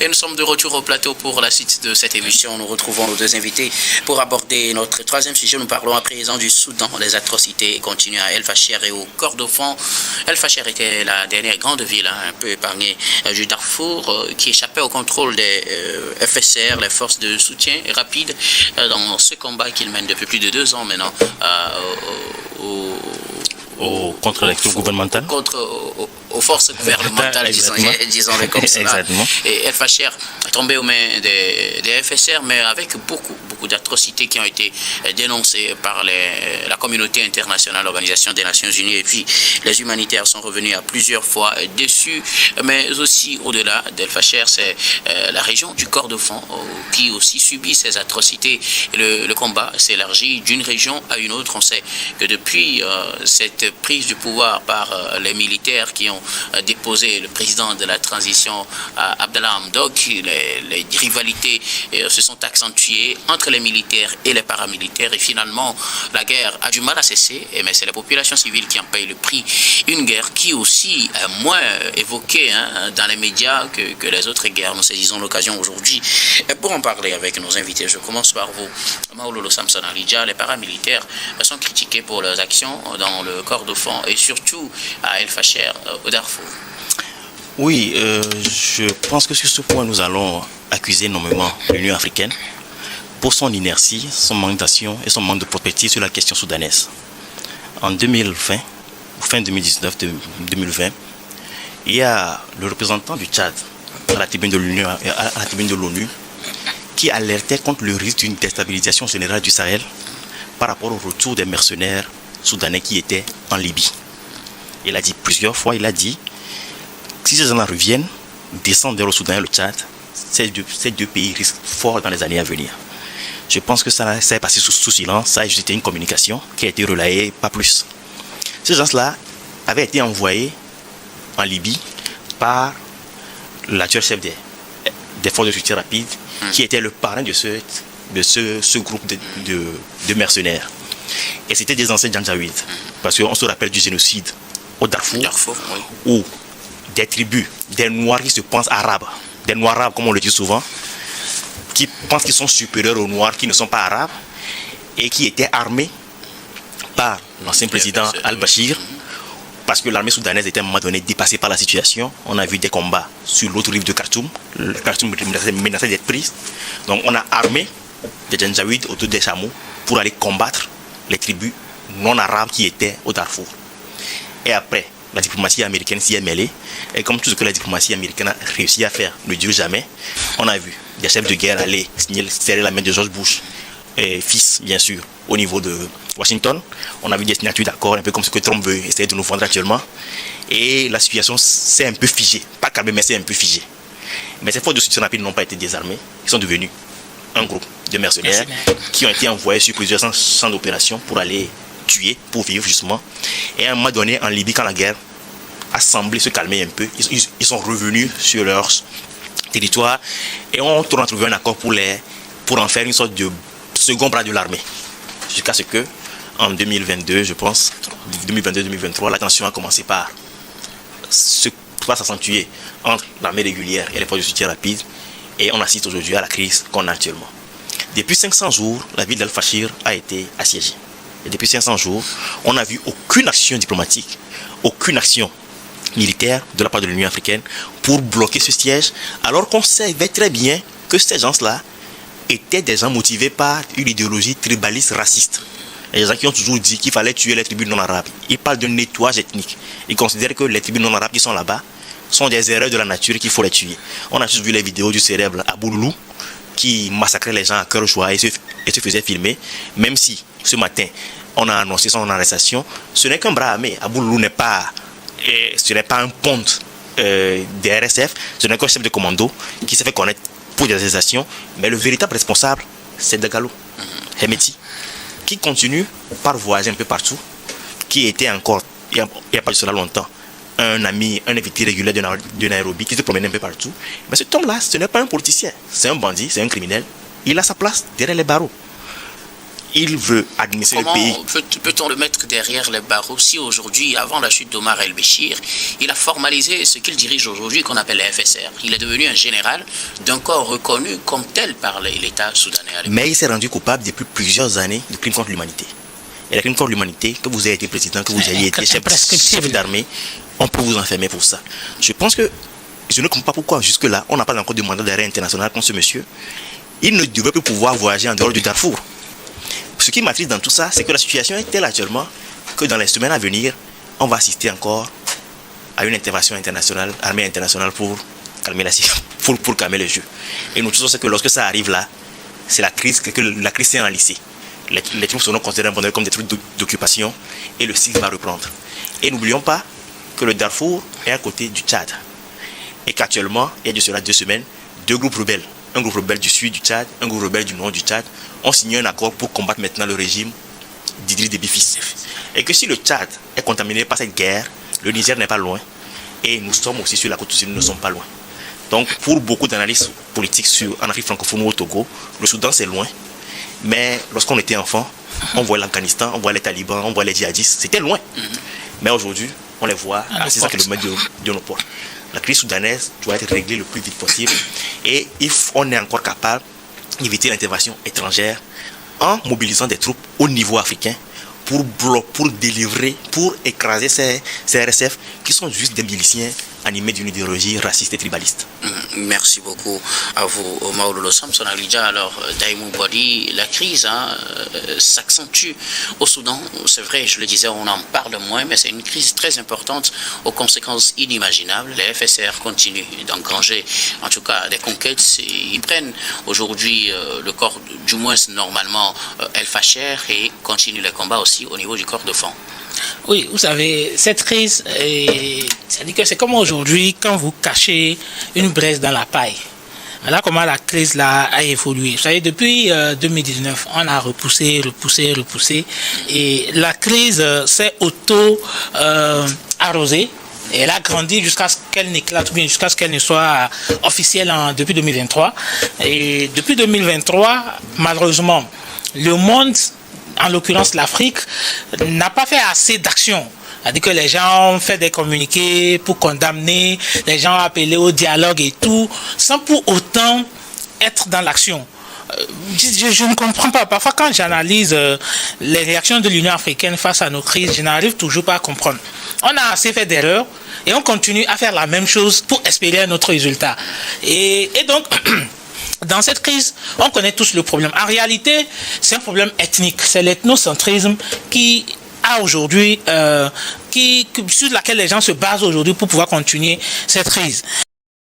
Et nous sommes de retour au plateau pour la suite de cette émission. Nous retrouvons nos deux invités pour aborder notre troisième sujet. Nous parlons à présent du Soudan. Les atrocités continuent à El Fasher et au Kordofan. El Fasher était la dernière grande ville, un peu épargnée du Darfour, qui échappait au contrôle des FSR, les forces de soutien rapide, dans ce combat qu'ils mènent depuis plus de 2 ans maintenant contre les troupes gouvernementales, aux forces gouvernementales, disons-le comme cela. Exactement. Et El Fasher est tombé aux mains des FSR, mais avec beaucoup d'atrocités qui ont été dénoncées par la communauté internationale, l'Organisation des Nations Unies, et puis les humanitaires sont revenus à plusieurs fois dessus, mais aussi au-delà d'El Fasher, c'est la région du Kordofan qui aussi subit ces atrocités. Et le combat s'élargit d'une région à une autre. On sait que depuis cette prise du pouvoir par les militaires qui ont déposé le président de la transition, Abdallah Hamdok, les rivalités se sont accentuées entre les militaires et les paramilitaires, et finalement la guerre a du mal à cesser, mais c'est la population civile qui en paye le prix. Une guerre qui aussi est moins évoquée dans les médias que les autres guerres. Nous saisissons l'occasion aujourd'hui pour en parler avec nos invités. Je commence par vous, Maololo Samson Alidja. Les paramilitaires sont critiqués pour leurs actions dans le Kordofan et surtout à El Fasher au Darfour. Oui, je pense que sur ce point, nous allons accuser énormément l'Union africaine pour son inertie, son manque d'action et son manque de prospective sur la question soudanaise. En 2020, fin 2019-2020, il y a le représentant du Tchad à la tribune de l'ONU qui alertait contre le risque d'une déstabilisation générale du Sahel par rapport au retour des mercenaires soudanais qui étaient en Libye. Il a dit plusieurs fois, si ces gens-là reviennent, descendent vers le Soudan et le Tchad, ces deux pays risquent fort dans les années à venir. Je pense que ça est passé sous silence, ça a juste été une communication qui a été relayée, pas plus. Ces gens-là avaient été envoyés en Libye par l'actuel chef des forces de soutien rapide, qui était le parrain de ce groupe de mercenaires. Et c'était des anciens Janjaouides, parce qu'on se rappelle du génocide au Darfour, Oui. Où des tribus, des Noirs qui se pensent arabes, des Noirs arabes comme on le dit souvent, qui pensent qu'ils sont supérieurs aux Noirs qui ne sont pas arabes, et qui étaient armés par l'ancien président al-Bashir, parce que l'armée soudanaise était à un moment donné dépassée par la situation. On a vu des combats sur l'autre rive de Khartoum. Le Khartoum menaçait d'être prise. Donc on a armé des Janjaouides autour des chameaux pour aller combattre les tribus non arabes qui étaient au Darfour. Et après, la diplomatie américaine s'y est mêlée. Et comme tout ce que la diplomatie américaine a réussi à faire ne dure jamais, on a vu des chefs de guerre aller serrer la main de George Bush, et fils bien sûr, au niveau de Washington. On a vu des signatures d'accords, un peu comme ce que Trump veut essayer de nous vendre actuellement. Et la situation s'est un peu figée. Pas calmée, mais c'est un peu figée. Mais ces forces de soutien rapide n'ont pas été désarmées. Ils sont devenus un groupe de mercenaires qui ont été envoyés sur plusieurs champs d'opération pour aller tuer, pour vivre justement. Et à un moment donné, en Libye, quand la guerre a semblé se calmer un peu, ils sont revenus sur leur territoire et ont trouvé un accord pour en faire une sorte de second bras de l'armée. Jusqu'à ce que, en 2022, je pense, 2022-2023, la tension a commencé par s'accentuer entre l'armée régulière et les forces de soutien rapide, et on assiste aujourd'hui à la crise qu'on a actuellement. Depuis 500 jours, la ville d'El Fasher a été assiégée. Et depuis 500 jours, on n'a vu aucune action diplomatique, aucune action militaire de la part de l'Union africaine pour bloquer ce siège, alors qu'on savait très bien que ces gens-là étaient des gens motivés par une idéologie tribaliste raciste. Il y a des gens qui ont toujours dit qu'il fallait tuer les tribus non arabes. Ils parlent de nettoyage ethnique. Ils considèrent que les tribus non arabes qui sont là-bas sont des erreurs de la nature et qu'il faut les tuer. On a juste vu les vidéos du célèbre Abou Loulou qui massacrait les gens à cœur joie et se faisait filmer, même si ce matin on a annoncé son arrestation. Ce n'est qu'un bras armé. Abou Loulou ce n'est pas un ponte des RSF, ce n'est qu'un chef de commando qui s'est fait connaître pour des arrestations, mais le véritable responsable, c'est Dagalo, Hemeti, qui continue par voyager un peu partout, qui était encore, il n'y a pas de cela longtemps, un invité régulier de Nairobi, qui se promène un peu partout. Mais cet homme-là, ce n'est pas un politicien, c'est un bandit, c'est un criminel. Il a sa place derrière les barreaux. il veut administrer le pays. Peut-on le mettre derrière les barreaux si aujourd'hui, avant la chute d'Omar el-Béchir, il a formalisé ce qu'il dirige aujourd'hui qu'on appelle le FSR. Il est devenu un général d'un corps reconnu comme tel par l'État soudanais. Mais il s'est rendu coupable depuis plusieurs années de crimes contre l'humanité. Et les crimes contre l'humanité, que vous ayez été président, que vous ayez été chef d'armée, on peut vous enfermer pour ça. Je pense que je ne comprends pas pourquoi jusque-là, on n'a pas encore de mandat d'arrêt international contre ce monsieur. Il ne devait plus pouvoir voyager en dehors du Darfour. Ce qui m'attriste dans tout ça, c'est que la situation est telle actuellement que dans les semaines à venir, on va assister encore à une intervention internationale, armée internationale pour calmer pour calmer le jeu. Et nous tous, c'est que lorsque ça arrive là, c'est la crise s'est enlacée. Les troupes seront considérées comme des troupes d'occupation et le cycle va reprendre. Et n'oublions pas que le Darfour est à côté du Tchad. Et qu'actuellement, il y a de cela 2 semaines, 2 groupes rebelles, un groupe rebelle du sud du Tchad, un groupe rebelle du nord du Tchad, ont signé un accord pour combattre maintenant le régime d'Idriss Déby fils. Et que si le Tchad est contaminé par cette guerre, le Niger n'est pas loin. Et nous sommes aussi sur la côte sud, nous ne sommes pas loin. Donc pour beaucoup d'analystes politiques en Afrique francophone ou au Togo, le Soudan c'est loin. Mais lorsqu'on était enfant, on voit l'Afghanistan, on voit les talibans, on voit les djihadistes, c'était loin. Mais aujourd'hui, on les voit à 600 km de nos portes. La crise soudanaise doit être réglée le plus vite possible. Et on est encore capable d'éviter l'intervention étrangère en mobilisant des troupes au niveau africain pour délivrer, pour écraser ces RSF qui sont juste des miliciens animés d'une idéologie raciste et tribaliste. Merci beaucoup à vous, Maouloulou Samson Alidja. Alors, Daïmou Bodi, la crise s'accentue au Soudan. C'est vrai, je le disais, on en parle moins, mais c'est une crise très importante aux conséquences inimaginables. Les FSR continuent d'engranger, en tout cas, des conquêtes. Ils prennent aujourd'hui le corps, du moins normalement, El Facher et continuent les combats aussi au niveau du corps de fond. Oui, vous savez, cette crise, c'est-à-dire que c'est comme aujourd'hui quand vous cachez une braise dans la paille. Voilà comment la crise là a évolué. Vous savez, depuis 2019, on a repoussé. Et la crise s'est auto-arrosée. Et elle a grandi jusqu'à ce qu'elle n'éclate, ou bien jusqu'à ce qu'elle ne soit officielle depuis 2023. Et depuis 2023, malheureusement, le monde, en l'occurrence l'Afrique, n'a pas fait assez d'actions. C'est-à-dire que les gens ont fait des communiqués pour condamner, les gens ont appelé au dialogue et tout, sans pour autant être dans l'action. Je ne comprends pas. Parfois, quand j'analyse les réactions de l'Union africaine face à nos crises, je n'arrive toujours pas à comprendre. On a assez fait d'erreurs et on continue à faire la même chose pour espérer un autre résultat. Et donc... Dans cette crise, on connaît tous le problème. En réalité, c'est un problème ethnique. C'est l'ethnocentrisme qui a aujourd'hui, sur laquelle les gens se basent aujourd'hui pour pouvoir continuer cette crise.